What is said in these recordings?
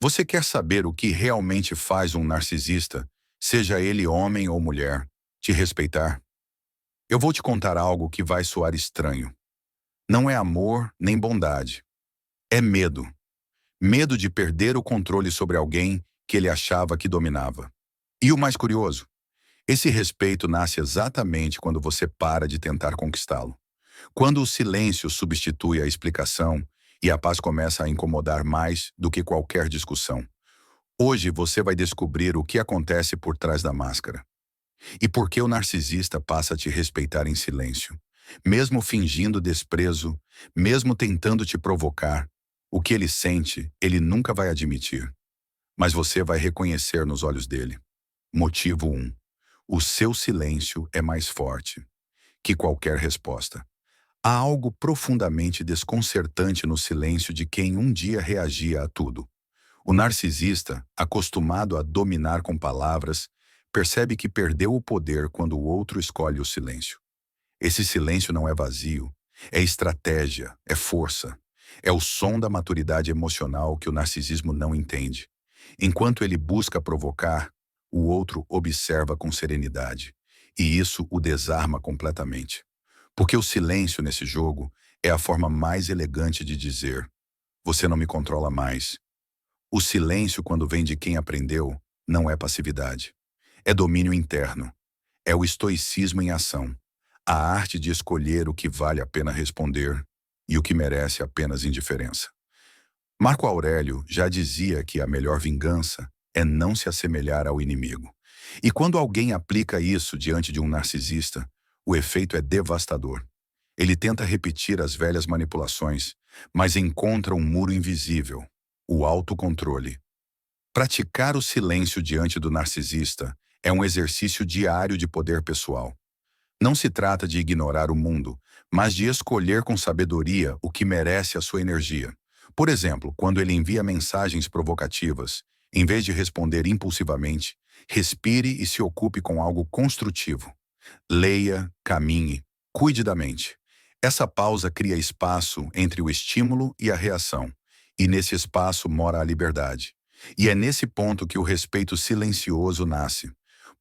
Você quer saber o que realmente faz um narcisista, seja ele homem ou mulher, te respeitar? Eu vou te contar algo que vai soar estranho. Não é amor nem bondade. É medo. Medo de perder o controle sobre alguém que ele achava que dominava. E o mais curioso, esse respeito nasce exatamente quando você para de tentar conquistá-lo. Quando o silêncio substitui a explicação e a paz começa a incomodar mais do que qualquer discussão. Hoje você vai descobrir o que acontece por trás da máscara. E por que o narcisista passa a te respeitar em silêncio. Mesmo fingindo desprezo, mesmo tentando te provocar, o que ele sente, ele nunca vai admitir. Mas você vai reconhecer nos olhos dele. Motivo 1. O seu silêncio é mais forte que qualquer resposta. Há algo profundamente desconcertante no silêncio de quem um dia reagia a tudo. O narcisista, acostumado a dominar com palavras, percebe que perdeu o poder quando o outro escolhe o silêncio. Esse silêncio não é vazio, é estratégia, é força. É o som da maturidade emocional que o narcisismo não entende. Enquanto ele busca provocar, o outro observa com serenidade. E isso o desarma completamente. Porque o silêncio nesse jogo é a forma mais elegante de dizer: você não me controla mais. O silêncio, quando vem de quem aprendeu, não é passividade. É domínio interno. É o estoicismo em ação. A arte de escolher o que vale a pena responder e o que merece apenas indiferença. Marco Aurélio já dizia que a melhor vingança é não se assemelhar ao inimigo. E quando alguém aplica isso diante de um narcisista, o efeito é devastador. Ele tenta repetir as velhas manipulações, mas encontra um muro invisível: o autocontrole. Praticar o silêncio diante do narcisista é um exercício diário de poder pessoal. Não se trata de ignorar o mundo, mas de escolher com sabedoria o que merece a sua energia. Por exemplo, quando ele envia mensagens provocativas, em vez de responder impulsivamente, respire e se ocupe com algo construtivo. Leia, caminhe, cuide da mente. Essa pausa cria espaço entre o estímulo e a reação, e nesse espaço mora a liberdade. E é nesse ponto que o respeito silencioso nasce,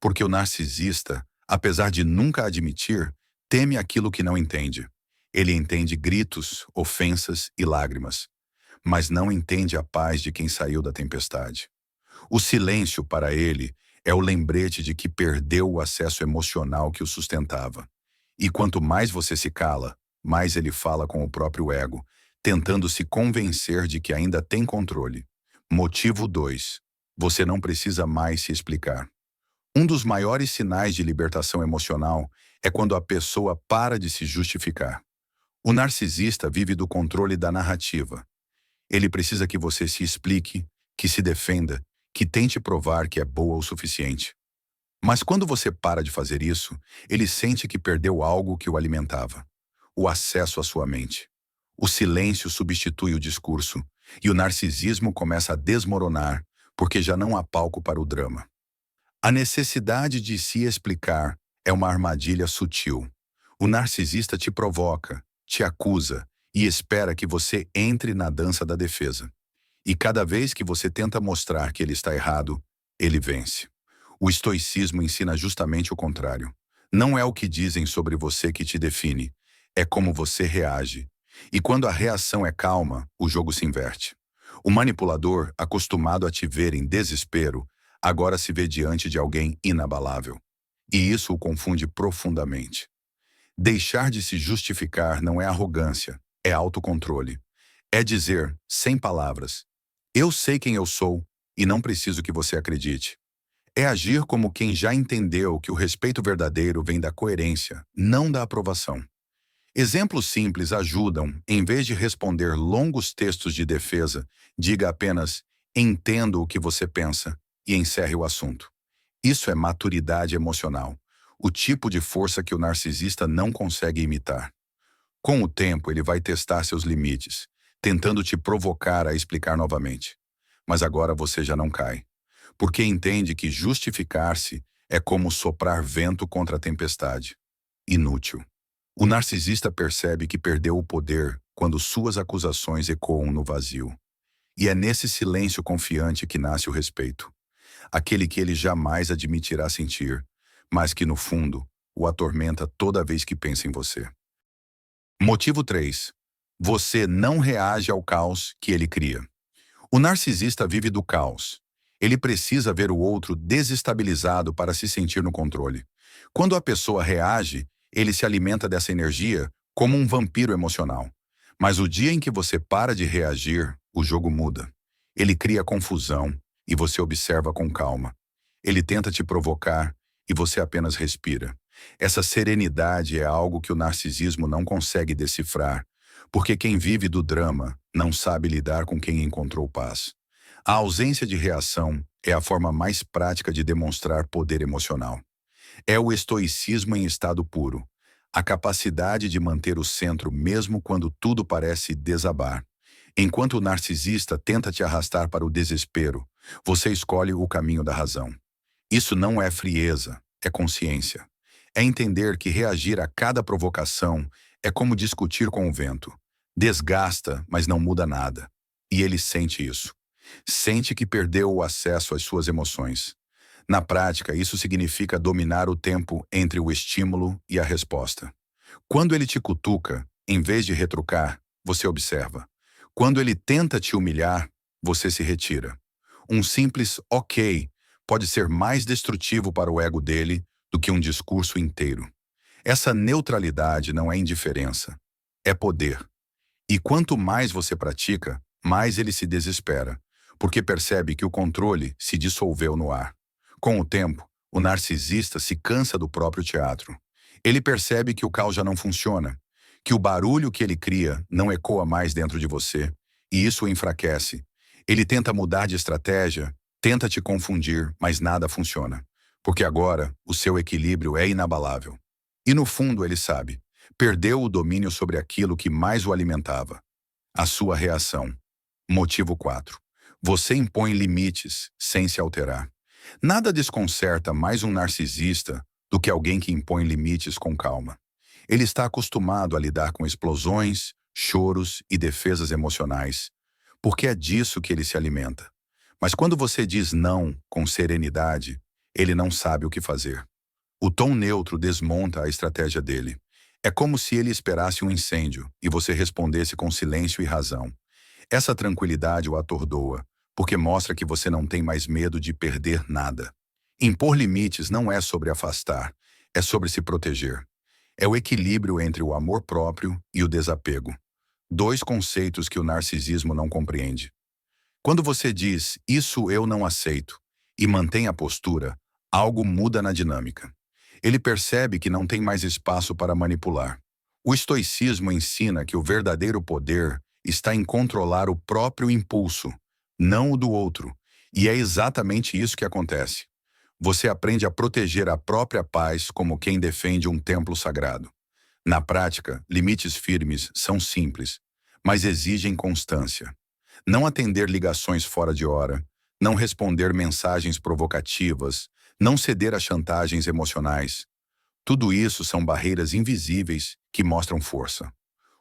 porque o narcisista, apesar de nunca admitir, teme aquilo que não entende. Ele entende gritos, ofensas e lágrimas, mas não entende a paz de quem saiu da tempestade. O silêncio, para ele, é o lembrete de que perdeu o acesso emocional que o sustentava. E quanto mais você se cala, mais ele fala com o próprio ego, tentando se convencer de que ainda tem controle. Motivo 2. Você não precisa mais se explicar. Um dos maiores sinais de libertação emocional é quando a pessoa para de se justificar. O narcisista vive do controle da narrativa. Ele precisa que você se explique, que se defenda, que tente provar que é boa o suficiente. Mas quando você para de fazer isso, ele sente que perdeu algo que o alimentava: o acesso à sua mente. O silêncio substitui o discurso, e o narcisismo começa a desmoronar, porque já não há palco para o drama. A necessidade de se explicar é uma armadilha sutil. O narcisista te provoca, te acusa e espera que você entre na dança da defesa. E cada vez que você tenta mostrar que ele está errado, ele vence. O estoicismo ensina justamente o contrário. Não é o que dizem sobre você que te define, é como você reage. E quando a reação é calma, o jogo se inverte. O manipulador, acostumado a te ver em desespero, agora se vê diante de alguém inabalável. E isso o confunde profundamente. Deixar de se justificar não é arrogância, é autocontrole. É dizer, sem palavras: eu sei quem eu sou e não preciso que você acredite. É agir como quem já entendeu que o respeito verdadeiro vem da coerência, não da aprovação. Exemplos simples ajudam, em vez de responder longos textos de defesa, diga apenas: entendo o que você pensa, e encerre o assunto. Isso é maturidade emocional, o tipo de força que o narcisista não consegue imitar. Com o tempo, ele vai testar seus limites, tentando te provocar a explicar novamente. Mas agora você já não cai, porque entende que justificar-se é como soprar vento contra a tempestade. Inútil. O narcisista percebe que perdeu o poder quando suas acusações ecoam no vazio. E é nesse silêncio confiante que nasce o respeito. Aquele que ele jamais admitirá sentir, mas que, no fundo, o atormenta toda vez que pensa em você. Motivo 3. Você não reage ao caos que ele cria. O narcisista vive do caos. Ele precisa ver o outro desestabilizado para se sentir no controle. Quando a pessoa reage, ele se alimenta dessa energia como um vampiro emocional. Mas o dia em que você para de reagir, o jogo muda. Ele cria confusão e você observa com calma. Ele tenta te provocar e você apenas respira. Essa serenidade é algo que o narcisismo não consegue decifrar, porque quem vive do drama não sabe lidar com quem encontrou paz. A ausência de reação é a forma mais prática de demonstrar poder emocional. É o estoicismo em estado puro, a capacidade de manter o centro mesmo quando tudo parece desabar. Enquanto o narcisista tenta te arrastar para o desespero, você escolhe o caminho da razão. Isso não é frieza, é consciência. É entender que reagir a cada provocação é como discutir com o vento. Desgasta, mas não muda nada. E ele sente isso. Sente que perdeu o acesso às suas emoções. Na prática, isso significa dominar o tempo entre o estímulo e a resposta. Quando ele te cutuca, em vez de retrucar, você observa. Quando ele tenta te humilhar, você se retira. Um simples ok pode ser mais destrutivo para o ego dele do que um discurso inteiro. Essa neutralidade não é indiferença, é poder. E quanto mais você pratica, mais ele se desespera, porque percebe que o controle se dissolveu no ar. Com o tempo, o narcisista se cansa do próprio teatro. Ele percebe que o caos já não funciona, que o barulho que ele cria não ecoa mais dentro de você, e isso o enfraquece. Ele tenta mudar de estratégia, tenta te confundir, mas nada funciona, porque agora o seu equilíbrio é inabalável. E no fundo ele sabe, perdeu o domínio sobre aquilo que mais o alimentava, a sua reação. Motivo 4. Você impõe limites sem se alterar. Nada desconcerta mais um narcisista do que alguém que impõe limites com calma. Ele está acostumado a lidar com explosões, choros e defesas emocionais, porque é disso que ele se alimenta. Mas quando você diz não com serenidade, ele não sabe o que fazer. O tom neutro desmonta a estratégia dele. É como se ele esperasse um incêndio e você respondesse com silêncio e razão. Essa tranquilidade o atordoa, porque mostra que você não tem mais medo de perder nada. Impor limites não é sobre afastar, é sobre se proteger. É o equilíbrio entre o amor próprio e o desapego. Dois conceitos que o narcisismo não compreende. Quando você diz, isso eu não aceito, e mantém a postura, algo muda na dinâmica. Ele percebe que não tem mais espaço para manipular. O estoicismo ensina que o verdadeiro poder está em controlar o próprio impulso, não o do outro. E é exatamente isso que acontece. Você aprende a proteger a própria paz como quem defende um templo sagrado. Na prática, limites firmes são simples, mas exigem constância. Não atender ligações fora de hora, não responder mensagens provocativas, não ceder a chantagens emocionais. Tudo isso são barreiras invisíveis que mostram força.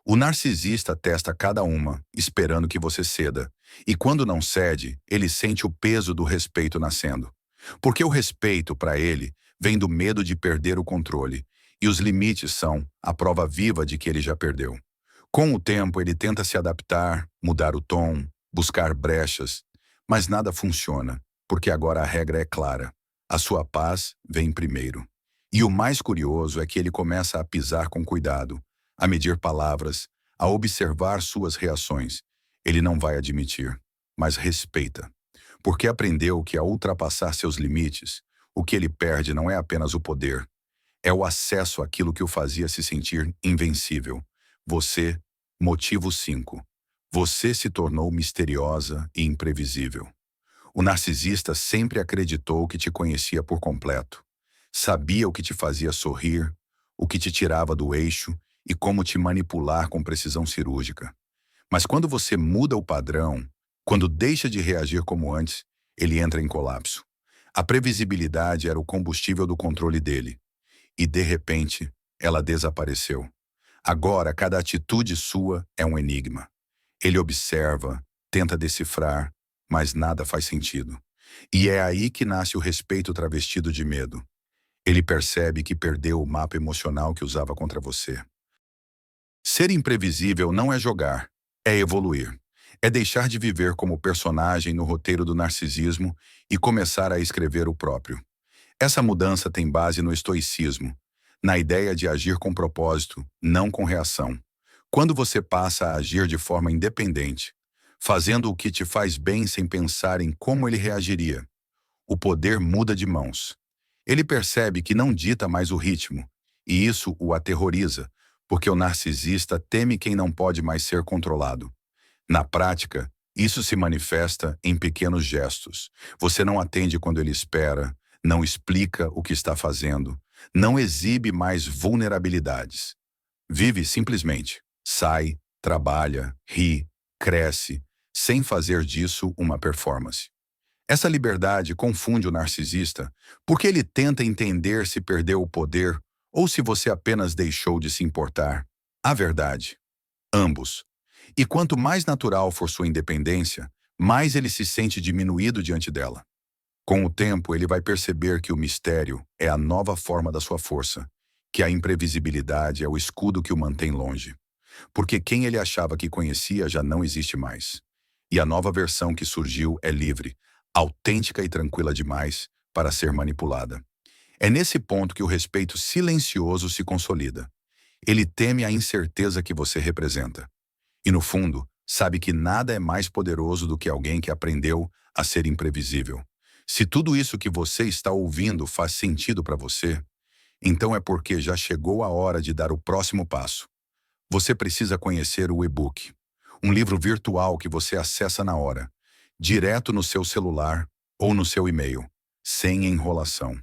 O narcisista testa cada uma, esperando que você ceda. E quando não cede, ele sente o peso do respeito nascendo. Porque o respeito, para ele, vem do medo de perder o controle. E os limites são a prova viva de que ele já perdeu. Com o tempo, ele tenta se adaptar, mudar o tom, buscar brechas. Mas nada funciona, porque agora a regra é clara. A sua paz vem primeiro. E o mais curioso é que ele começa a pisar com cuidado, a medir palavras, a observar suas reações. Ele não vai admitir, mas respeita. Porque aprendeu que ao ultrapassar seus limites, o que ele perde não é apenas o poder, é o acesso àquilo que o fazia se sentir invencível. Você, motivo 5. Você se tornou misteriosa e imprevisível. O narcisista sempre acreditou que te conhecia por completo. Sabia o que te fazia sorrir, o que te tirava do eixo e como te manipular com precisão cirúrgica. Mas quando você muda o padrão, quando deixa de reagir como antes, ele entra em colapso. A previsibilidade era o combustível do controle dele. E, de repente, ela desapareceu. Agora, cada atitude sua é um enigma. Ele observa, tenta decifrar, mas nada faz sentido. E é aí que nasce o respeito travestido de medo. Ele percebe que perdeu o mapa emocional que usava contra você. Ser imprevisível não é jogar, é evoluir. É deixar de viver como personagem no roteiro do narcisismo e começar a escrever o próprio. Essa mudança tem base no estoicismo, na ideia de agir com propósito, não com reação. Quando você passa a agir de forma independente, fazendo o que te faz bem sem pensar em como ele reagiria, o poder muda de mãos. Ele percebe que não dita mais o ritmo, e isso o aterroriza, porque o narcisista teme quem não pode mais ser controlado. Na prática, isso se manifesta em pequenos gestos. Você não atende quando ele espera, não explica o que está fazendo, não exibe mais vulnerabilidades. Vive simplesmente. Sai, trabalha, ri, cresce, sem fazer disso uma performance. Essa liberdade confunde o narcisista porque ele tenta entender se perdeu o poder ou se você apenas deixou de se importar. A verdade, ambos. E quanto mais natural for sua independência, mais ele se sente diminuído diante dela. Com o tempo, ele vai perceber que o mistério é a nova forma da sua força, que a imprevisibilidade é o escudo que o mantém longe. Porque quem ele achava que conhecia já não existe mais. E a nova versão que surgiu é livre, autêntica e tranquila demais para ser manipulada. É nesse ponto que o respeito silencioso se consolida. Ele teme a incerteza que você representa. E no fundo, sabe que nada é mais poderoso do que alguém que aprendeu a ser imprevisível. Se tudo isso que você está ouvindo faz sentido para você, então é porque já chegou a hora de dar o próximo passo. Você precisa conhecer o e-book, um livro virtual que você acessa na hora, direto no seu celular ou no seu e-mail, sem enrolação.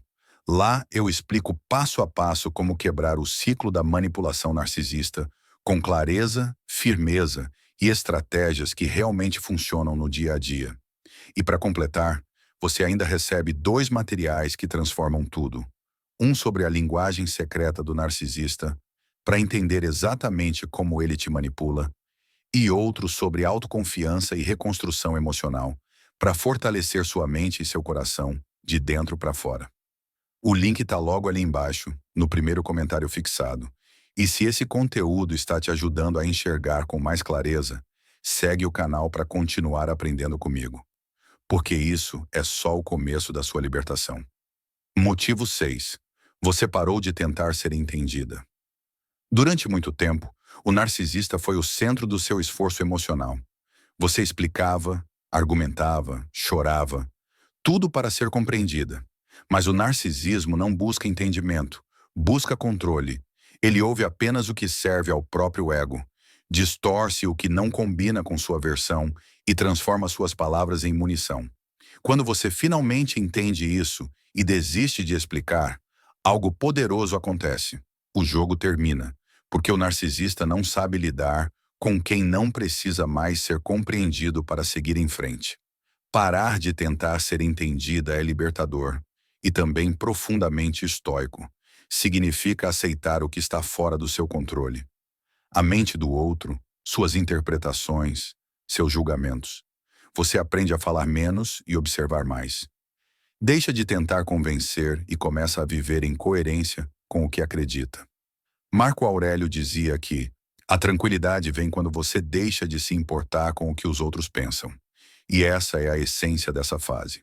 Lá eu explico passo a passo como quebrar o ciclo da manipulação narcisista com clareza, firmeza e estratégias que realmente funcionam no dia a dia. E para completar, você ainda recebe 2 materiais que transformam tudo. Um sobre a linguagem secreta do narcisista, para entender exatamente como ele te manipula, e outro sobre autoconfiança e reconstrução emocional, para fortalecer sua mente e seu coração, de dentro para fora. O link está logo ali embaixo, no primeiro comentário fixado. E se esse conteúdo está te ajudando a enxergar com mais clareza, segue o canal para continuar aprendendo comigo. Porque isso é só o começo da sua libertação. Motivo 6. Você parou de tentar ser entendida. Durante muito tempo, o narcisista foi o centro do seu esforço emocional. Você explicava, argumentava, chorava, tudo para ser compreendida. Mas o narcisismo não busca entendimento, busca controle. Ele ouve apenas o que serve ao próprio ego, distorce o que não combina com sua versão e transforma suas palavras em munição. Quando você finalmente entende isso e desiste de explicar, algo poderoso acontece. O jogo termina, porque o narcisista não sabe lidar com quem não precisa mais ser compreendido para seguir em frente. Parar de tentar ser entendida é libertador e também profundamente estoico. Significa aceitar o que está fora do seu controle. A mente do outro, suas interpretações, seus julgamentos. Você aprende a falar menos e observar mais. Deixa de tentar convencer e começa a viver em coerência com o que acredita. Marco Aurélio dizia que a tranquilidade vem quando você deixa de se importar com o que os outros pensam. E essa é a essência dessa fase.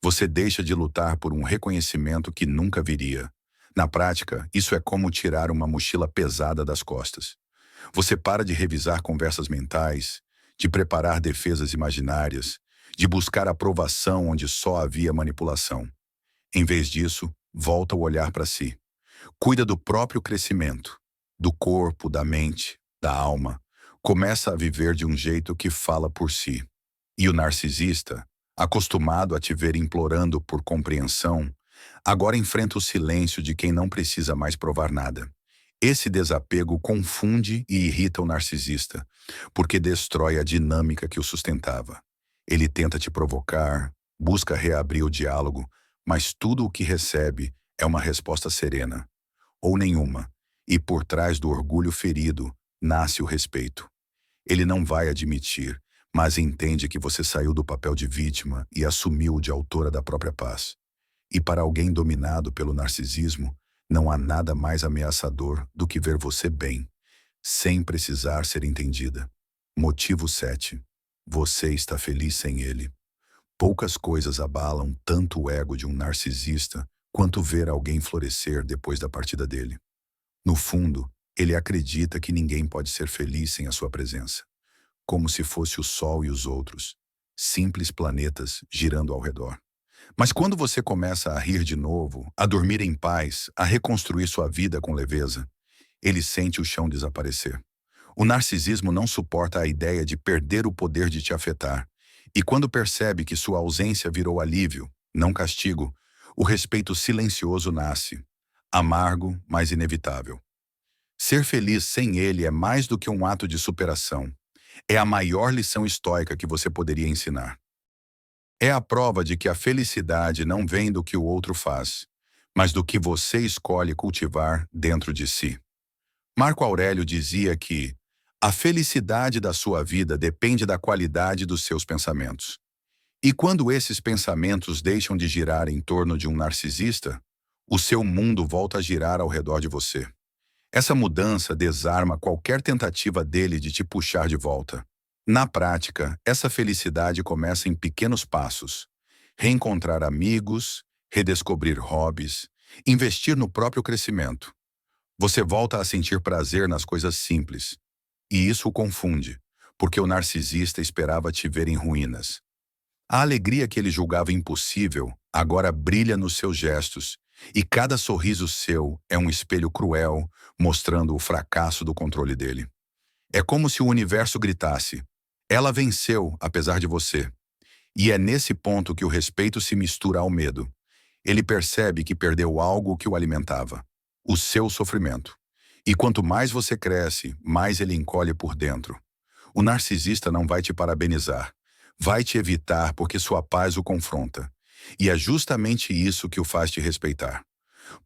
Você deixa de lutar por um reconhecimento que nunca viria. Na prática, isso é como tirar uma mochila pesada das costas. Você para de revisar conversas mentais, de preparar defesas imaginárias, de buscar aprovação onde só havia manipulação. Em vez disso, volta o olhar para si. Cuida do próprio crescimento, do corpo, da mente, da alma. Começa a viver de um jeito que fala por si. E o narcisista, acostumado a te ver implorando por compreensão, agora enfrenta o silêncio de quem não precisa mais provar nada. Esse desapego confunde e irrita o narcisista, porque destrói a dinâmica que o sustentava. Ele tenta te provocar, busca reabrir o diálogo, mas tudo o que recebe é uma resposta serena, ou nenhuma, e por trás do orgulho ferido nasce o respeito. Ele não vai admitir, mas entende que você saiu do papel de vítima e assumiu o de autora da própria paz. E para alguém dominado pelo narcisismo, não há nada mais ameaçador do que ver você bem, sem precisar ser entendida. Motivo 7. Você está feliz sem ele. Poucas coisas abalam tanto o ego de um narcisista quanto ver alguém florescer depois da partida dele. No fundo, ele acredita que ninguém pode ser feliz sem a sua presença, como se fosse o Sol e os outros, simples planetas girando ao redor. Mas quando você começa a rir de novo, a dormir em paz, a reconstruir sua vida com leveza, ele sente o chão desaparecer. O narcisismo não suporta a ideia de perder o poder de te afetar. E quando percebe que sua ausência virou alívio, não castigo, o respeito silencioso nasce, amargo, mas inevitável. Ser feliz sem ele é mais do que um ato de superação. É a maior lição estoica que você poderia ensinar. É a prova de que a felicidade não vem do que o outro faz, mas do que você escolhe cultivar dentro de si. Marco Aurélio dizia que a felicidade da sua vida depende da qualidade dos seus pensamentos. E quando esses pensamentos deixam de girar em torno de um narcisista, o seu mundo volta a girar ao redor de você. Essa mudança desarma qualquer tentativa dele de te puxar de volta. Na prática, essa felicidade começa em pequenos passos. Reencontrar amigos, redescobrir hobbies, investir no próprio crescimento. Você volta a sentir prazer nas coisas simples. E isso o confunde, porque o narcisista esperava te ver em ruínas. A alegria que ele julgava impossível agora brilha nos seus gestos, e cada sorriso seu é um espelho cruel, mostrando o fracasso do controle dele. É como se o universo gritasse: ela venceu, apesar de você. E é nesse ponto que o respeito se mistura ao medo. Ele percebe que perdeu algo que o alimentava: o seu sofrimento. E quanto mais você cresce, mais ele encolhe por dentro. O narcisista não vai te parabenizar. Vai te evitar porque sua paz o confronta. E é justamente isso que o faz te respeitar.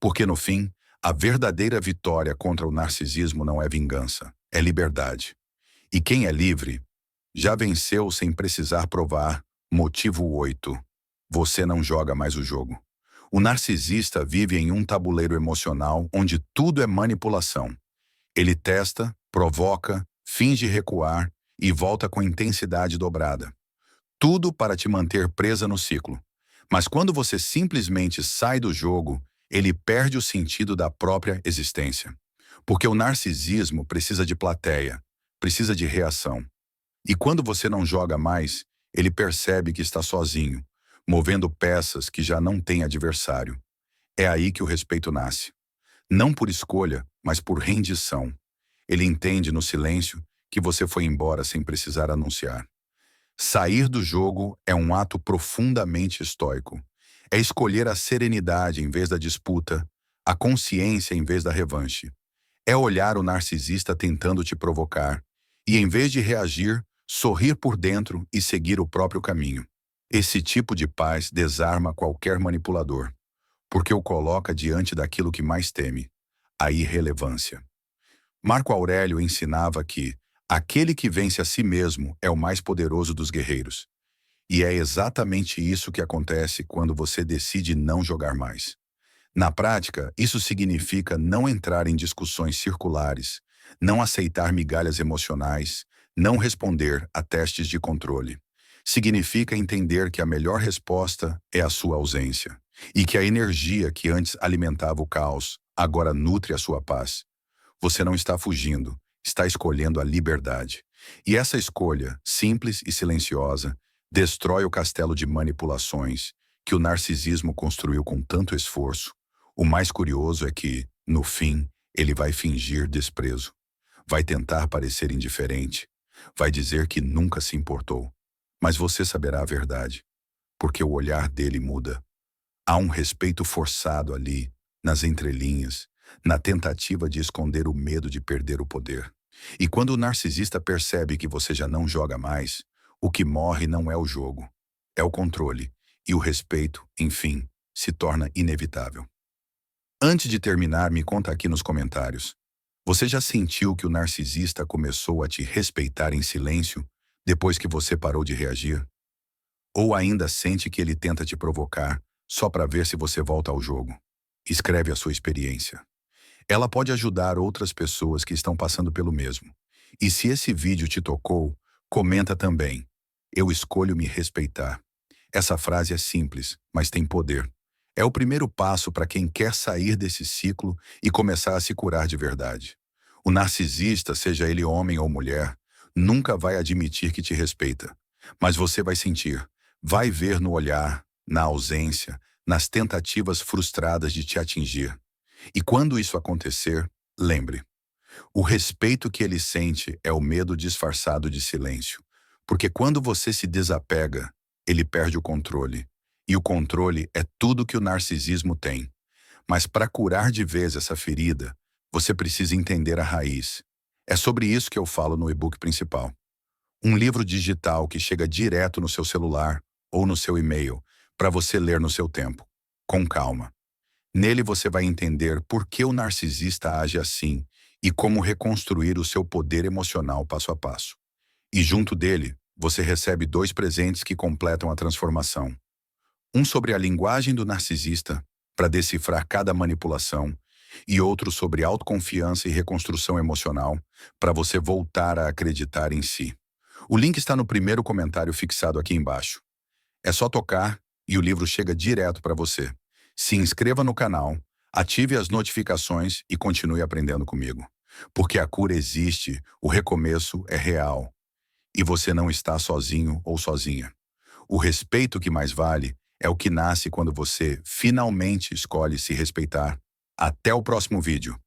Porque no fim, a verdadeira vitória contra o narcisismo não é vingança, é liberdade. E quem é livre já venceu sem precisar provar. Motivo 8. Você não joga mais o jogo. O narcisista vive em um tabuleiro emocional onde tudo é manipulação. Ele testa, provoca, finge recuar e volta com intensidade dobrada. Tudo para te manter presa no ciclo. Mas quando você simplesmente sai do jogo, ele perde o sentido da própria existência. Porque o narcisismo precisa de plateia, precisa de reação. E quando você não joga mais, ele percebe que está sozinho, movendo peças que já não tem adversário. É aí que o respeito nasce. Não por escolha, mas por rendição. Ele entende no silêncio que você foi embora sem precisar anunciar. Sair do jogo é um ato profundamente estoico. É escolher a serenidade em vez da disputa, a consciência em vez da revanche. É olhar o narcisista tentando te provocar e, em vez de reagir, sorrir por dentro e seguir o próprio caminho. Esse tipo de paz desarma qualquer manipulador, porque o coloca diante daquilo que mais teme, a irrelevância. Marco Aurélio ensinava que aquele que vence a si mesmo é o mais poderoso dos guerreiros. E é exatamente isso que acontece quando você decide não jogar mais. Na prática, isso significa não entrar em discussões circulares, não aceitar migalhas emocionais, não responder a testes de controle. Significa entender que a melhor resposta é a sua ausência, e que a energia que antes alimentava o caos agora nutre a sua paz. Você não está fugindo, está escolhendo a liberdade. E essa escolha, simples e silenciosa, destrói o castelo de manipulações que o narcisismo construiu com tanto esforço. O mais curioso é que, no fim, ele vai fingir desprezo. Vai tentar parecer indiferente. Vai dizer que nunca se importou. Mas você saberá a verdade, porque o olhar dele muda. Há um respeito forçado ali, nas entrelinhas, na tentativa de esconder o medo de perder o poder. E quando o narcisista percebe que você já não joga mais, o que morre não é o jogo, é o controle, e o respeito, enfim, se torna inevitável. Antes de terminar, me conta aqui nos comentários. Você já sentiu que o narcisista começou a te respeitar em silêncio, depois que você parou de reagir? Ou ainda sente que ele tenta te provocar só para ver se você volta ao jogo? Escreve a sua experiência. Ela pode ajudar outras pessoas que estão passando pelo mesmo. E se esse vídeo te tocou, comenta também. Eu escolho me respeitar. Essa frase é simples, mas tem poder. É o primeiro passo para quem quer sair desse ciclo e começar a se curar de verdade. O narcisista, seja ele homem ou mulher, nunca vai admitir que te respeita. Mas você vai sentir, vai ver no olhar, na ausência, nas tentativas frustradas de te atingir. E quando isso acontecer, lembre, o respeito que ele sente é o medo disfarçado de silêncio. Porque quando você se desapega, ele perde o controle. E o controle é tudo que o narcisismo tem. Mas para curar de vez essa ferida, você precisa entender a raiz. É sobre isso que eu falo no e-book principal. Um livro digital que chega direto no seu celular ou no seu e-mail para você ler no seu tempo, com calma. Nele você vai entender por que o narcisista age assim e como reconstruir o seu poder emocional passo a passo. E junto dele, você recebe 2 presentes que completam a transformação. Um sobre a linguagem do narcisista, para decifrar cada manipulação, e outro sobre autoconfiança e reconstrução emocional, para você voltar a acreditar em si. O link está no primeiro comentário fixado aqui embaixo. É só tocar e o livro chega direto para você. Se inscreva no canal, ative as notificações e continue aprendendo comigo. Porque a cura existe, o recomeço é real. E você não está sozinho ou sozinha. O respeito que mais vale é o que nasce quando você finalmente escolhe se respeitar. Até o próximo vídeo.